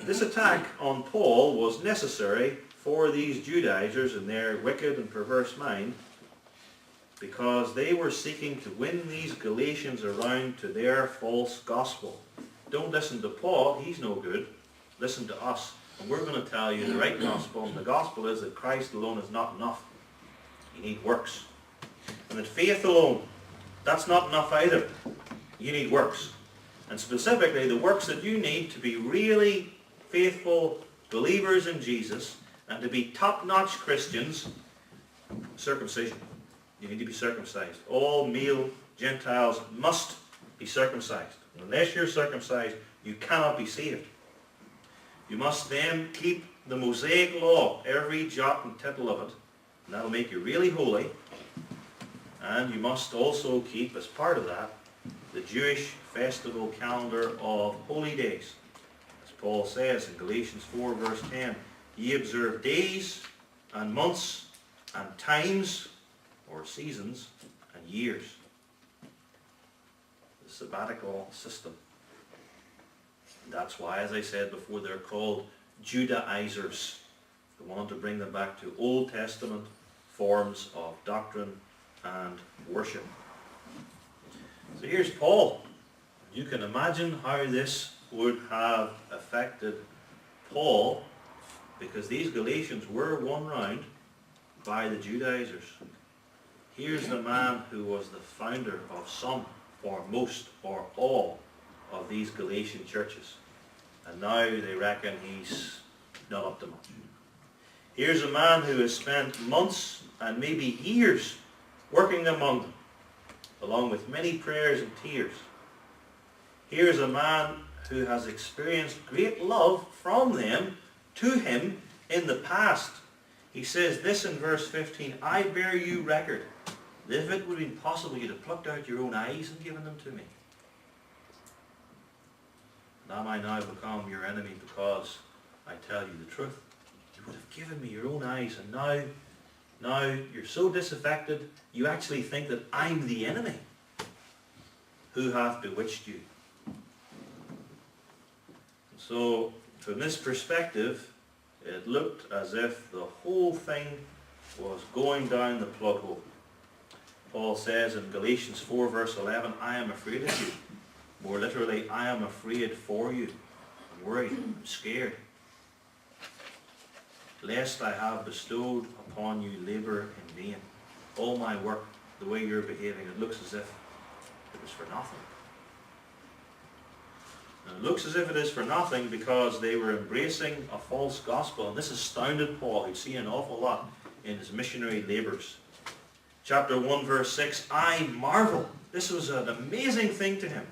This attack on Paul was necessary for these Judaizers in their wicked and perverse mind, because they were seeking to win these Galatians around to their false gospel. Don't listen to Paul, he's no good. Listen to us, and we're going to tell you the right gospel, and the gospel is that Christ alone is not enough. You need works. And that faith alone, that's not enough either. You need works. And specifically, the works that you need to be really faithful believers in Jesus and to be top-notch Christians, circumcision. You need to be circumcised. All male Gentiles must be circumcised. Unless you're circumcised, you cannot be saved. You must then keep the Mosaic law, every jot and tittle of it, and that'll make you really holy. And you must also keep, as part of that, the Jewish festival calendar of holy days. As Paul says in Galatians 4 verse 10, ye observe days and months and times, or seasons, and years. The sabbatical system. And that's why, as I said before, they're called Judaizers. They wanted to bring them back to Old Testament forms of doctrine and worship. So here's Paul. You can imagine how this would have affected Paul, because these Galatians were won round by the Judaizers. Here's the man who was the founder of some, or most, or all of these Galatian churches. And now they reckon he's not up to much. Here's a man who has spent months and maybe years working among them, along with many prayers and tears. Here's a man who has experienced great love from them to him in the past. He says this in verse 15, I bear you record that if it would have been possible, you'd have plucked out your own eyes and given them to me. And am I now become your enemy because I tell you the truth? You would have given me your own eyes, and now you're so disaffected, you actually think that I'm the enemy who hath bewitched you. And so, from this perspective, it looked as if the whole thing was going down the plug hole. Paul says in Galatians 4 verse 11, I am afraid of you. More literally, I am afraid for you. I'm worried, I'm scared. Lest I have bestowed upon you labour in vain. All my work, the way you're behaving, it looks as if it was for nothing. And it looks as if it is for nothing because they were embracing a false gospel. And this astounded Paul, who'd seen an awful lot in his missionary labours. Chapter 1 verse 6, I marvel. This was an amazing thing to him.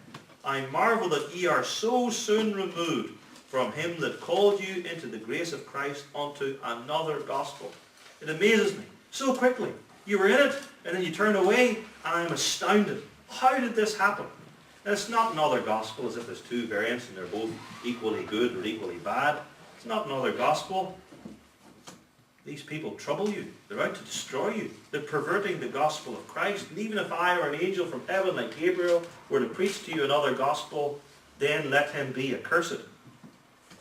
I marvel that ye are so soon removed from him that called you into the grace of Christ unto another gospel. It amazes me so quickly. You were in it, and then you turn away, and I'm astounded. How did this happen? And it's not another gospel as if there's two variants and they're both equally good or equally bad. It's not another gospel. These people trouble you. They're out to destroy you. They're perverting the gospel of Christ. And even if I or an angel from heaven like Gabriel were to preach to you another gospel, then let him be accursed.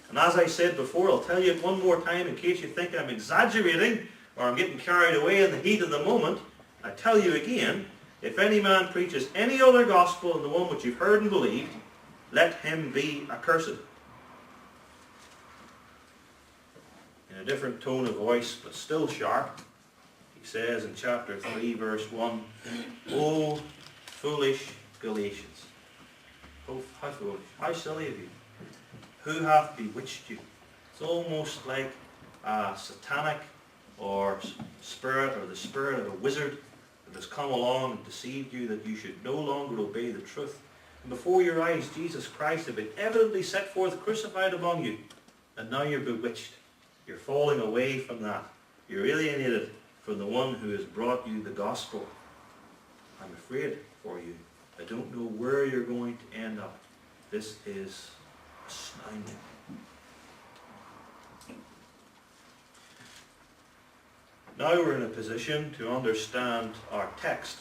And as I said before, I'll tell you it one more time in case you think I'm exaggerating or I'm getting carried away in the heat of the moment. I tell you again, if any man preaches any other gospel than the one which you've heard and believed, let him be accursed. In a different tone of voice, but still sharp, he says in chapter 3, verse 1, O foolish Galatians. Oh, how foolish, how silly of you. Who hath bewitched you? It's almost like a satanic or spirit, or the spirit of a wizard that has come along and deceived you that you should no longer obey the truth. And before your eyes, Jesus Christ had been evidently set forth crucified among you. And now you're bewitched. You're falling away from that. You're alienated from the one who has brought you the gospel. I'm afraid for you. I don't know where you're going to end up. This is astounding. Now we're in a position to understand our text,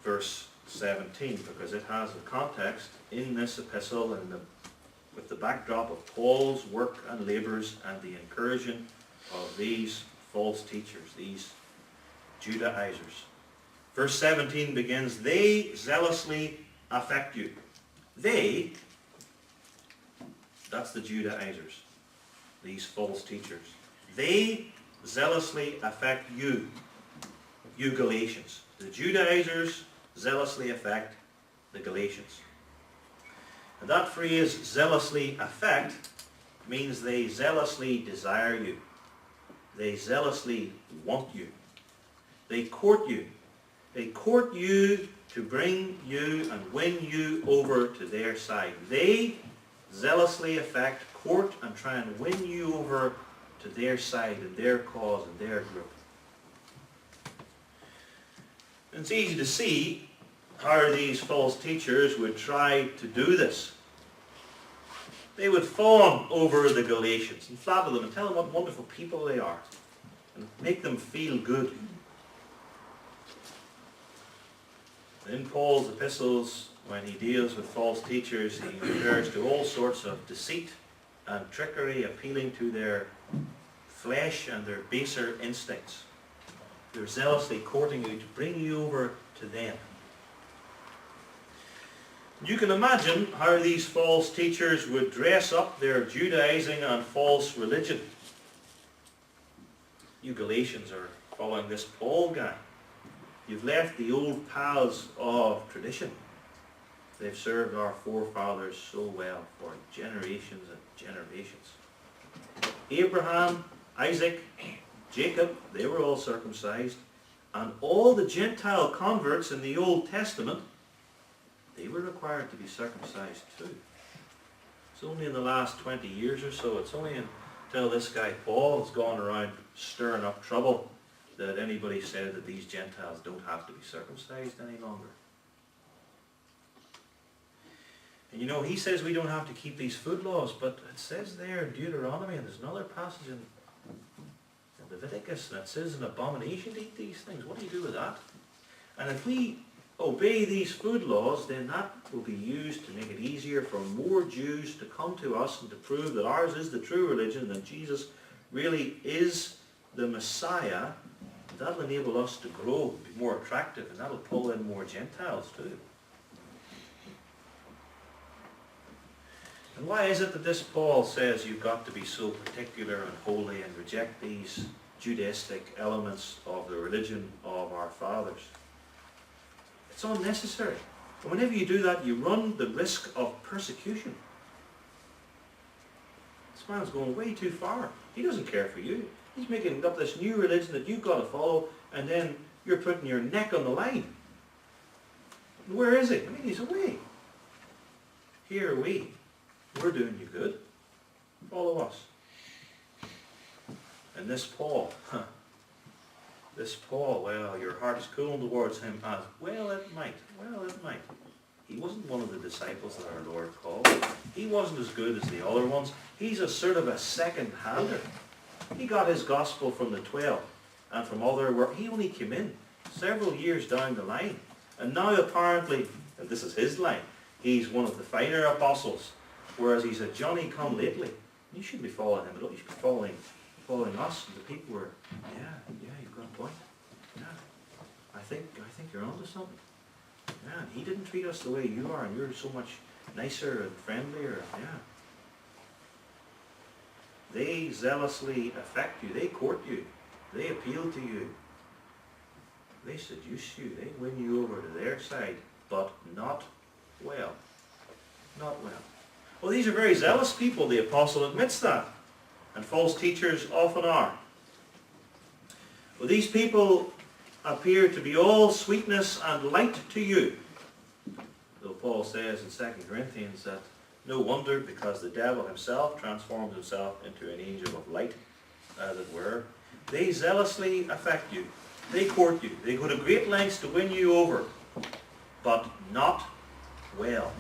verse 17, because it has a context in this epistle and with the backdrop of Paul's work and labours and the incursion of these false teachers, these Judaizers. Verse 17 begins, they zealously affect you. They, that's the Judaizers, these false teachers. They zealously affect you, you Galatians. The Judaizers zealously affect the Galatians. And that phrase, zealously affect, means they zealously desire you. They zealously want you. They court you. They court you to bring you and win you over to their side. They zealously affect, court, and try and win you over to their side and their cause and their group. And it's easy to see how these false teachers would try to do this. They would fawn over the Galatians and flatter them and tell them what wonderful people they are and make them feel good. In Paul's epistles, when he deals with false teachers, he refers to all sorts of deceit and trickery, appealing to their flesh and their baser instincts. They're zealously courting you to bring you over to them. You can imagine how these false teachers would dress up their Judaizing and false religion. You Galatians are following this Paul guy. You've left the old paths of tradition. They've served our forefathers so well for generations and generations. Abraham, Isaac, Jacob, they were all circumcised. And all the Gentile converts in the Old Testament, they were required to be circumcised too. It's only in the last 20 years or so, it's only until this guy Paul has gone around stirring up trouble that anybody said that these Gentiles don't have to be circumcised any longer. And you know, he says we don't have to keep these food laws, but it says there in Deuteronomy, and there's another passage in Leviticus, and it says an abomination to eat these things. What do you do with that? And if we obey these food laws, then that will be used to make it easier for more Jews to come to us and to prove that ours is the true religion, that Jesus really is the Messiah. That'll enable us to grow, be more attractive, and that'll pull in more Gentiles too. And why is it that this Paul says you've got to be so particular and holy and reject these Judaistic elements of the religion of our fathers? It's unnecessary. And whenever you do that, you run the risk of persecution. This man's going way too far. He doesn't care for you. He's making up this new religion that you've got to follow, and then you're putting your neck on the line. And where is he? I mean, he's away. Here are we. We're doing you good. Follow us. And this Paul, well, your heart is cooled towards him as well it might. Well, it might. He wasn't one of the disciples that our Lord called. He wasn't as good as the other ones. He's a sort of a second-hander. He got his gospel from the 12 and from other work. He only came in several years down the line. And now apparently, and this is his line, he's one of the finer apostles, whereas he's a Johnny-come-lately. You shouldn't be following him at all. You should be following us. And the people were, yeah, you've got a point. Yeah, I think you're onto something. Yeah, and he didn't treat us the way you are, and you're so much nicer and friendlier. Yeah. They zealously affect you. They court you. They appeal to you. They seduce you. They win you over to their side, but not well. Not well. Well, these are very zealous people. The apostle admits that. And false teachers often are. Well, these people appear to be all sweetness and light to you. Though Paul says in 2 Corinthians that no wonder, because the devil himself transforms himself into an angel of light, as it were. They zealously affect you. They court you. They go to great lengths to win you over, but not well.